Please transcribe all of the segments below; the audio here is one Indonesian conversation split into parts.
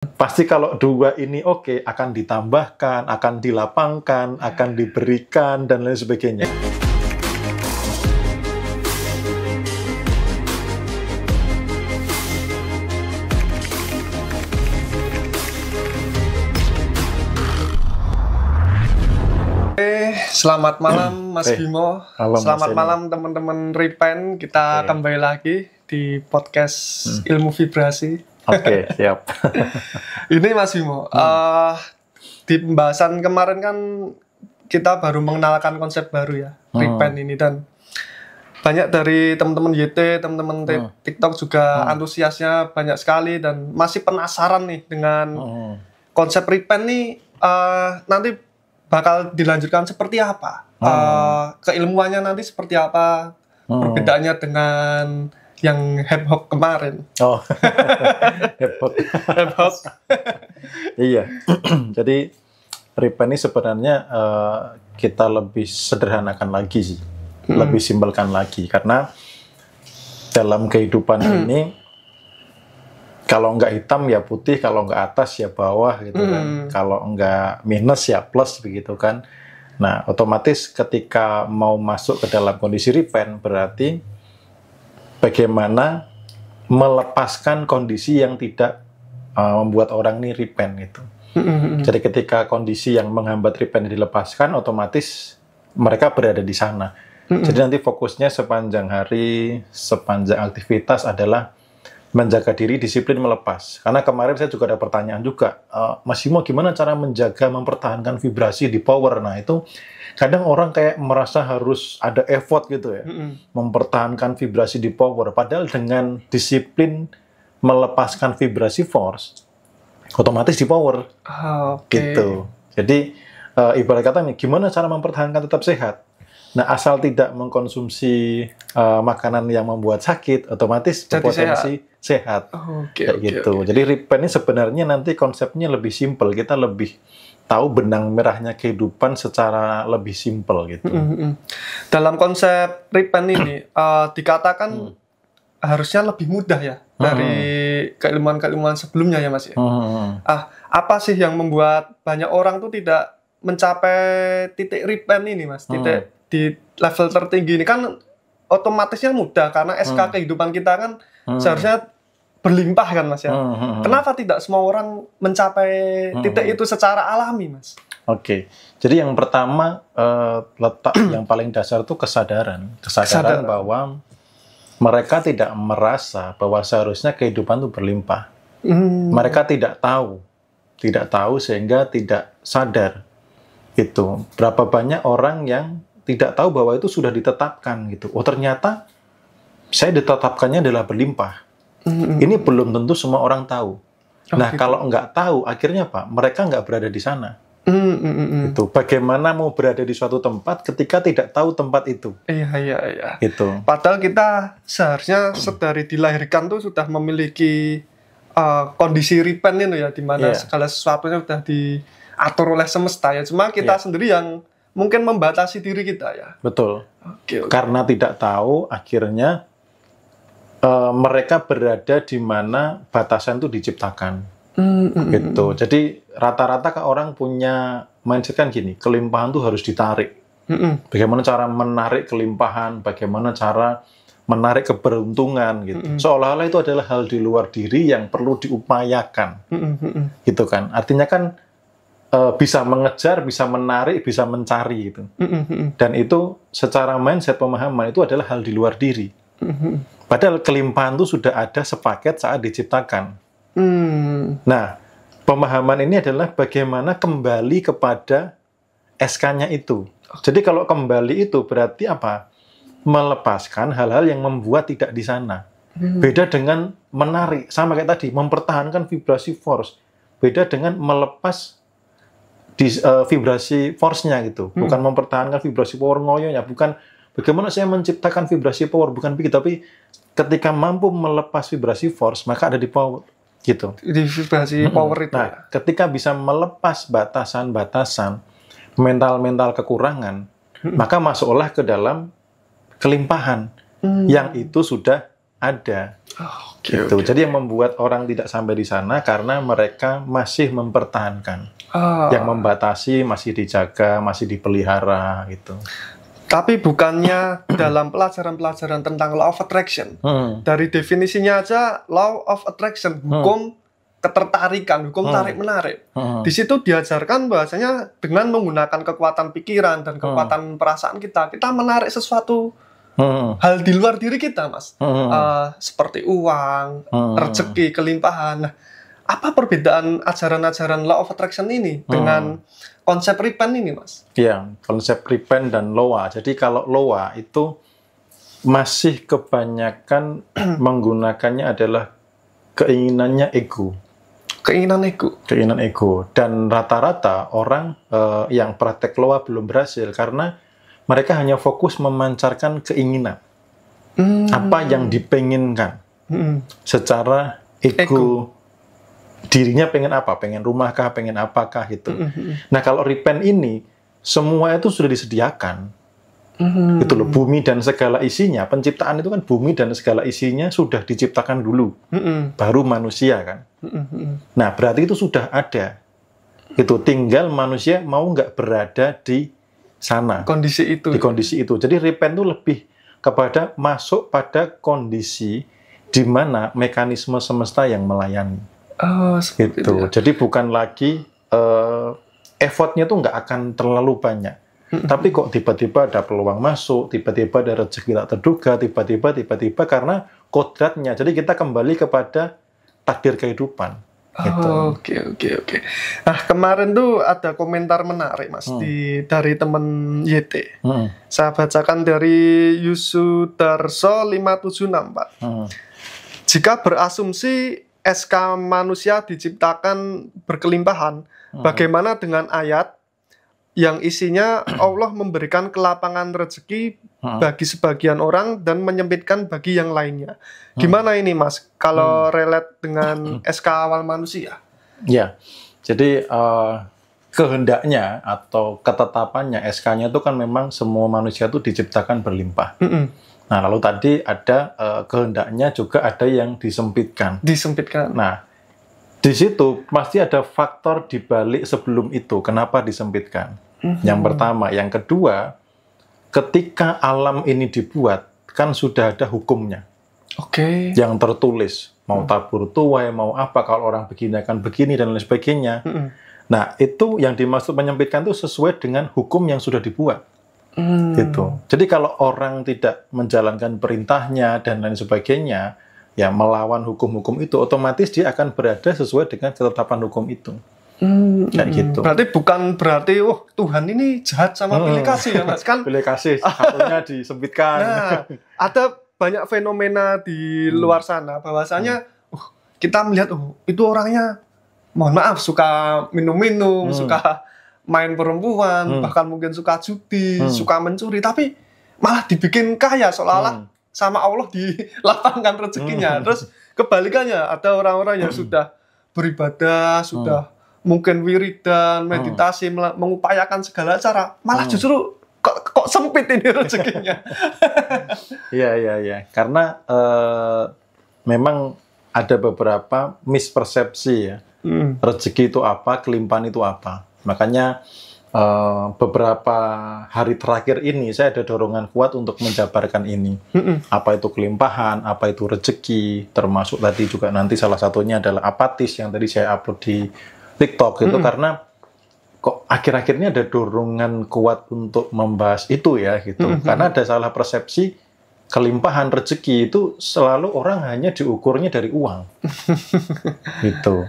Pasti kalau dua ini oke, akan ditambahkan, akan dilapangkan, akan diberikan, dan lain sebagainya. Selamat malam Mas Bimo. Selamat malam teman-teman Ripen. Kita kembali lagi di podcast Ilmu Vibrasi. Oke, siap. Ini Mas Bimo, di pembahasan kemarin kan kita baru mengenalkan konsep baru ya, Ripen ini, dan banyak dari teman-teman YT, teman-teman TikTok juga antusiasnya banyak sekali dan masih penasaran nih dengan konsep Ripen nih, nanti bakal dilanjutkan seperti apa, keilmuannya nanti seperti apa, perbedaannya dengan yang hip-hop kemarin. Oh, hip-hop. Iya, jadi Ripen ini sebenarnya kita lebih sederhanakan lagi sih, lebih simpelkan lagi, karena dalam kehidupan ini kalau nggak hitam ya putih, kalau nggak atas ya bawah gitu kan, kalau nggak minus ya plus begitu kan. Nah, otomatis ketika mau masuk ke dalam kondisi Ripen berarti bagaimana melepaskan kondisi yang tidak membuat orang ini Ripen gitu. Jadi ketika kondisi yang menghambat Ripen dilepaskan, otomatis mereka berada di sana. Jadi nanti fokusnya sepanjang hari, sepanjang aktivitas adalah menjaga diri, disiplin, melepas. Karena kemarin saya juga ada pertanyaan juga, Mas Bimo, gimana cara menjaga, mempertahankan vibrasi di power? Nah itu kadang orang kayak merasa harus ada effort gitu ya, mempertahankan vibrasi di power. Padahal dengan disiplin melepaskan vibrasi force, otomatis di power. Gitu. Jadi ibarat kata nih, gimana cara mempertahankan tetap sehat? Nah, asal tidak mengkonsumsi makanan yang membuat sakit, otomatis berpotensi sehat. Gitu. Jadi Ripen ini sebenarnya nanti konsepnya lebih simpel. Kita lebih tahu benang merahnya kehidupan secara lebih simpel gitu. Dalam konsep Ripen ini dikatakan harusnya lebih mudah ya dari keilmuan-keilmuan sebelumnya ya Mas ya. Apa sih yang membuat banyak orang tuh tidak mencapai titik Ripen ini Mas? Titik di level tertinggi ini kan otomatisnya mudah karena SK kehidupan kita kan seharusnya berlimpah kan Mas ya. Kenapa tidak semua orang mencapai titik itu secara alami Mas? Oke, jadi yang pertama letak yang paling dasar itu kesadaran bahwa mereka tidak merasa bahwa seharusnya kehidupan itu berlimpah. Mereka tidak tahu sehingga tidak sadar. Itu berapa banyak orang yang tidak tahu bahwa itu sudah ditetapkan gitu. Oh ternyata saya ditetapkannya adalah berlimpah. Ini belum tentu semua orang tahu. Nah kalau nggak tahu, akhirnya Pak, mereka nggak berada di sana. Itu bagaimana mau berada di suatu tempat ketika tidak tahu tempat itu. Iya. Gitu. Padahal kita seharusnya sedari dilahirkan tuh sudah memiliki kondisi Ripen itu ya, di mana segala sesuatunya sudah diatur oleh semesta ya. Cuma kita sendiri yang mungkin membatasi diri kita ya. Betul. Karena tidak tahu, akhirnya mereka berada di mana batasan itu diciptakan. Gitu. Jadi rata-rata orang punya mindset kan gini, kelimpahan itu harus ditarik. Bagaimana cara menarik kelimpahan, bagaimana cara menarik keberuntungan gitu. Seolah-olah itu adalah hal di luar diri yang perlu diupayakan. Gitu kan. Artinya kan bisa mengejar, bisa menarik, bisa mencari gitu. Dan itu secara mindset pemahaman itu adalah hal di luar diri. Padahal kelimpahan itu sudah ada sepaket saat diciptakan. Nah, pemahaman ini adalah bagaimana kembali kepada SK-nya itu. Jadi kalau kembali itu berarti apa? Melepaskan hal-hal yang membuat tidak di sana. Beda dengan menarik, sama kayak tadi, mempertahankan vibrasi force. Beda dengan melepas vibrasi force-nya gitu, bukan mempertahankan vibrasi power ngoyonya, bukan bagaimana saya menciptakan vibrasi power, bukan begitu, tapi ketika mampu melepas vibrasi force, maka ada di power gitu. Di vibrasi power itu. Nah, ketika bisa melepas batasan-batasan mental kekurangan, maka masuklah ke dalam kelimpahan yang itu sudah ada. Gitu. Jadi yang membuat orang tidak sampai di sana karena mereka masih mempertahankan. Yang membatasi masih dijaga, masih dipelihara gitu. Tapi bukannya dalam pelajaran-pelajaran tentang law of attraction, dari definisinya aja law of attraction, hukum ketertarikan, hukum tarik-menarik. Di situ diajarkan bahwasanya dengan menggunakan kekuatan pikiran dan kekuatan perasaan kita menarik sesuatu hal di luar diri kita, Mas. Seperti uang, rezeki, kelimpahan. Nah, apa perbedaan ajaran-ajaran law of attraction ini dengan konsep repent ini, Mas? Iya, konsep repent dan loa. Jadi kalau loa itu masih kebanyakan menggunakannya adalah keinginannya ego. Keinginan ego. Keinginan ego. Dan rata-rata orang yang praktek loa belum berhasil karena mereka hanya fokus memancarkan keinginan. Apa yang dipenginkan. Secara ego. Dirinya pengen apa? Pengen rumah kah? Pengen apakah gitu. Nah, kalau repent ini semua itu sudah disediakan. Itu loh, bumi dan segala isinya. Penciptaan itu kan bumi dan segala isinya sudah diciptakan dulu. Baru manusia kan. Nah, berarti itu sudah ada. Itu tinggal manusia mau nggak berada di sana. Kondisi itu. Di kondisi itu. Jadi repent itu lebih kepada masuk pada kondisi di mana mekanisme semesta yang melayani. Seperti itu. itu ya. Jadi bukan lagi effortnya tuh nggak akan terlalu banyak. Tapi kok tiba-tiba ada peluang masuk, tiba-tiba ada rezeki tak terduga, tiba-tiba karena kodratnya. Jadi kita kembali kepada takdir kehidupan. Gitu. Oke. Nah, kemarin tuh ada komentar menarik, Mas, dari temen YT. Saya bacakan dari Yusudarso 5764. Jika berasumsi SK manusia diciptakan berkelimpahan, bagaimana dengan ayat yang isinya Allah memberikan kelapangan rezeki bagi sebagian orang dan menyempitkan bagi yang lainnya? Gimana ini, Mas, kalau relate dengan SK awal manusia? Ya, jadi kehendaknya atau ketetapannya SK-nya itu kan memang semua manusia itu diciptakan berlimpah. Nah, lalu tadi ada kehendaknya juga ada yang disempitkan. Nah, di situ pasti ada faktor di balik sebelum itu. Kenapa disempitkan? Yang pertama. Yang kedua, ketika alam ini dibuat, kan sudah ada hukumnya. Yang tertulis. Mau tabur tuai, mau apa, kalau orang begini akan begini, dan lain sebagainya. Nah, itu yang dimaksud menyempitkan itu sesuai dengan hukum yang sudah dibuat. Gitu. Jadi kalau orang tidak menjalankan perintahnya dan lain sebagainya, ya melawan hukum-hukum itu, otomatis dia akan berada sesuai dengan ketetapan hukum itu. Kayak gitu. Berarti bukan berarti Tuhan ini jahat sama pilih kasih ya, Mas, kan? Pilih kasih, satunya disempitkan. Nah, ada banyak fenomena di luar sana bahwasanya kita melihat itu orangnya, mohon maaf, suka minum-minum, suka main perempuan, bahkan mungkin suka judi, suka mencuri, tapi malah dibikin kaya seolah-olah sama Allah dilapangkan rezekinya. Terus kebalikannya, ada orang-orang yang sudah beribadah, sudah mungkin wiridan, meditasi, mengupayakan segala cara, malah justru kok sempit ini rezekinya. Iya. Karena memang ada beberapa mispersepsi ya. Rezeki itu apa, kelimpahan itu apa. Makanya beberapa hari terakhir ini saya ada dorongan kuat untuk menjabarkan ini. Apa itu kelimpahan, apa itu rezeki, termasuk tadi juga nanti salah satunya adalah apatis yang tadi saya upload di TikTok itu karena kok akhir-akhir ini ada dorongan kuat untuk membahas itu ya gitu. Karena ada salah persepsi kelimpahan rezeki itu selalu orang hanya diukurnya dari uang. Gitu.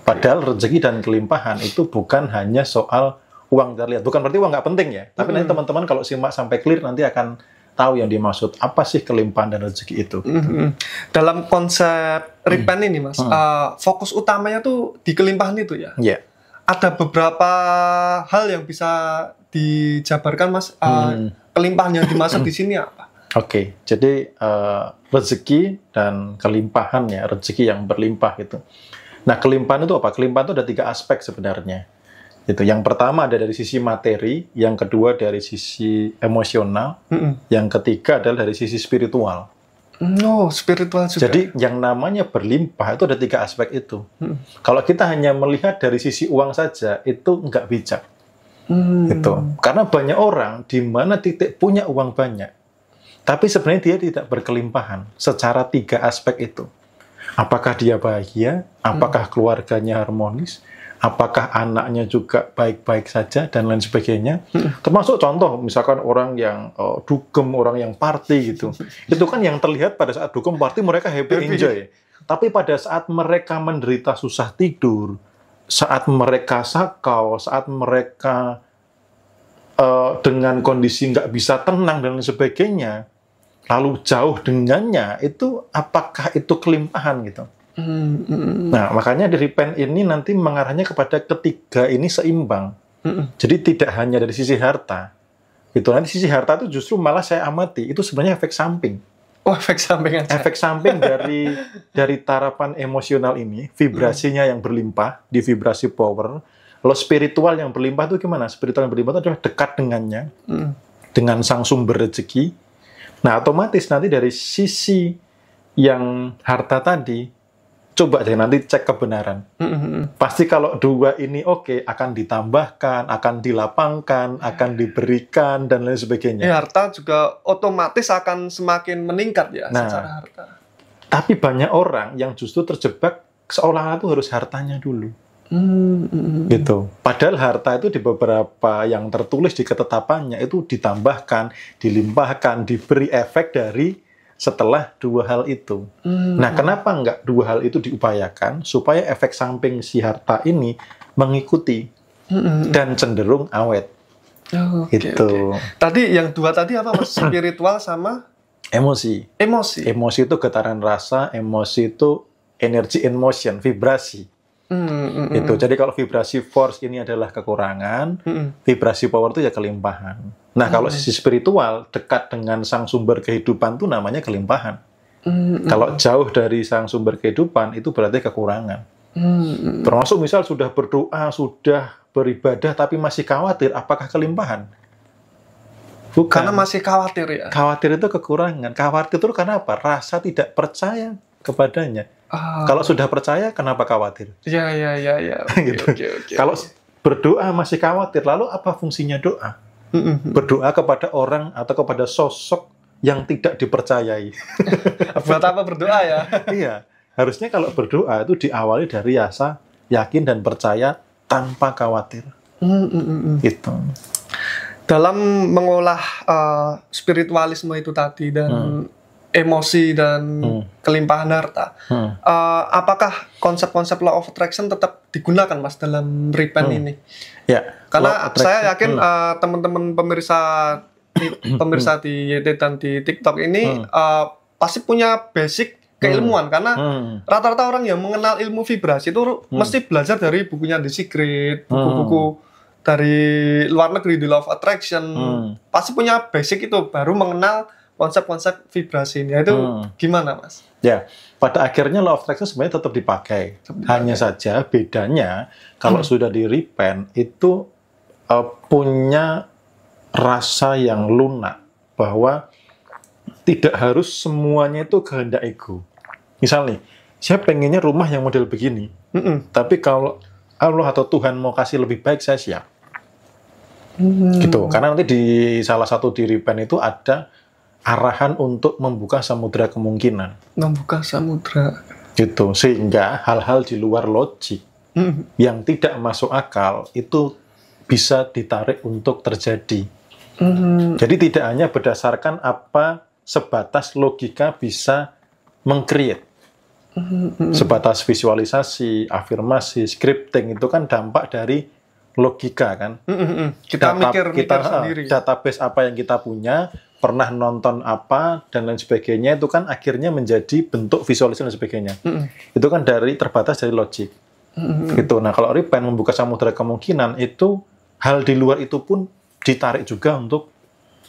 Padahal rezeki dan kelimpahan itu bukan hanya soal uang terlihat. Bukan berarti uang nggak penting ya. Tapi nanti teman-teman kalau simak sampai clear nanti akan tahu yang dimaksud apa sih kelimpahan dan rezeki itu. Dalam konsep repent ini, Mas, fokus utamanya tuh di kelimpahan itu ya. Yeah. Ada beberapa hal yang bisa dijabarkan, Mas. Kelimpahan yang dimaksud di sini apa? Oke, jadi rezeki dan kelimpahan ya, rezeki yang berlimpah gitu. Nah, kelimpahan itu apa? Kelimpahan itu ada 3 aspek sebenarnya. Gitu. Yang pertama ada dari sisi materi, yang kedua dari sisi emosional, yang ketiga adalah dari sisi spiritual. Oh, spiritual juga. Jadi yang namanya berlimpah itu ada 3 aspek itu. Kalau kita hanya melihat dari sisi uang saja, itu nggak bijak. Gitu. Karena banyak orang di mana titik punya uang banyak, tapi sebenarnya dia tidak berkelimpahan secara 3 aspek itu. Apakah dia bahagia? Apakah keluarganya harmonis? Apakah anaknya juga baik-baik saja dan lain sebagainya? Termasuk contoh misalkan orang yang dugem, orang yang party gitu. Itu kan yang terlihat pada saat dugem party mereka happy enjoy. Tapi pada saat mereka menderita susah tidur, saat mereka sakau, saat mereka dengan kondisi nggak bisa tenang dan lain sebagainya, lalu jauh dengannya, itu apakah itu kelimpahan gitu? Nah, makanya dari pen ini nanti mengarahnya kepada ketiga ini seimbang. Jadi tidak hanya dari sisi harta. Gitu. Nanti sisi harta itu justru malah saya amati, itu sebenarnya efek samping. Oh, efek samping aja. Efek samping dari tarapan emosional ini, vibrasinya yang berlimpah, di vibrasi power. Kalau spiritual yang berlimpah itu gimana? Spiritual yang berlimpah itu adalah dekat dengannya, dengan sang sumber rezeki. Nah, otomatis nanti dari sisi yang harta tadi, coba deh nanti cek kebenaran. Pasti kalau 2 ini oke, akan ditambahkan, akan dilapangkan, akan diberikan, dan lain sebagainya. Ya, harta juga otomatis akan semakin meningkat ya secara harta. Tapi banyak orang yang justru terjebak seolah-olah itu harus hartanya dulu. Gitu. Padahal harta itu di beberapa yang tertulis di ketetapannya itu ditambahkan, dilimpahkan, diberi efek dari setelah 2 hal itu. Nah, kenapa enggak 2 hal itu diupayakan supaya efek samping si harta ini mengikuti dan cenderung awet. Gitu. Tadi yang 2 tadi apa Mas? Spiritual sama emosi. Emosi. Emosi itu getaran rasa, emosi itu energy in motion, vibrasi. Itu. Jadi kalau vibrasi force ini adalah kekurangan, vibrasi power itu ya kelimpahan. Nah, kalau sisi spiritual dekat dengan sang sumber kehidupan itu namanya kelimpahan. Kalau jauh dari sang sumber kehidupan itu berarti kekurangan. Termasuk misal sudah berdoa, sudah beribadah tapi masih khawatir, apakah kelimpahan? Bukan. Karena masih khawatir ya. Khawatir itu kekurangan. Khawatir itu karena apa? Rasa tidak percaya kepadanya. Kalau sudah percaya, kenapa khawatir? Ya. Gitu. Okay. Kalau berdoa masih khawatir, lalu apa fungsinya doa? Berdoa kepada orang atau kepada sosok yang tidak dipercayai. Buat apa berdoa ya? Iya, harusnya kalau berdoa itu diawali dari rasa yakin dan percaya tanpa khawatir. Gitu. Dalam mengolah spiritualisme itu tadi dan emosi dan kelimpahan harta, apakah konsep-konsep law of attraction tetap digunakan Mas dalam repent ini? Ya, karena saya yakin teman-teman pemirsa di YT dan di TikTok ini pasti punya basic keilmuan, karena rata-rata orang yang mengenal ilmu vibrasi itu mesti belajar dari bukunya The Secret, buku-buku dari luar negeri, The Law of Attraction, pasti punya basic itu, baru mengenal konsep-konsep vibrasi ini. Itu gimana Mas? Ya, pada akhirnya law of attraction sebenarnya tetap dipakai. Hanya saja bedanya kalau sudah di repent itu punya rasa yang lunak bahwa tidak harus semuanya itu kehendak ego. Misalnya, saya pengennya rumah yang model begini, tapi kalau Allah atau Tuhan mau kasih lebih baik, saya siap. Gitu. Karena nanti di salah satu di repent itu ada arahan untuk membuka samudra kemungkinan. Membuka samudra. Gitu. Sehingga hal-hal di luar logik yang tidak masuk akal itu bisa ditarik untuk terjadi. Jadi tidak hanya berdasarkan apa sebatas logika bisa meng-create. Sebatas visualisasi, afirmasi, scripting itu kan dampak dari logika kan. Kita mikir sendiri. Database apa yang kita punya, pernah nonton apa dan lain sebagainya, itu kan akhirnya menjadi bentuk visualisasi dan sebagainya. Itu kan terbatas dari logik. Gitu. Nah, kalau repent membuka samudera kemungkinan, itu hal di luar itu pun ditarik juga untuk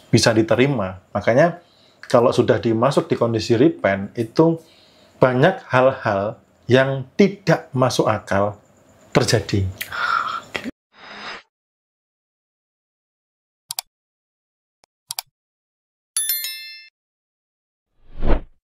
bisa diterima. Makanya kalau sudah dimasuk di kondisi repent, itu banyak hal-hal yang tidak masuk akal terjadi.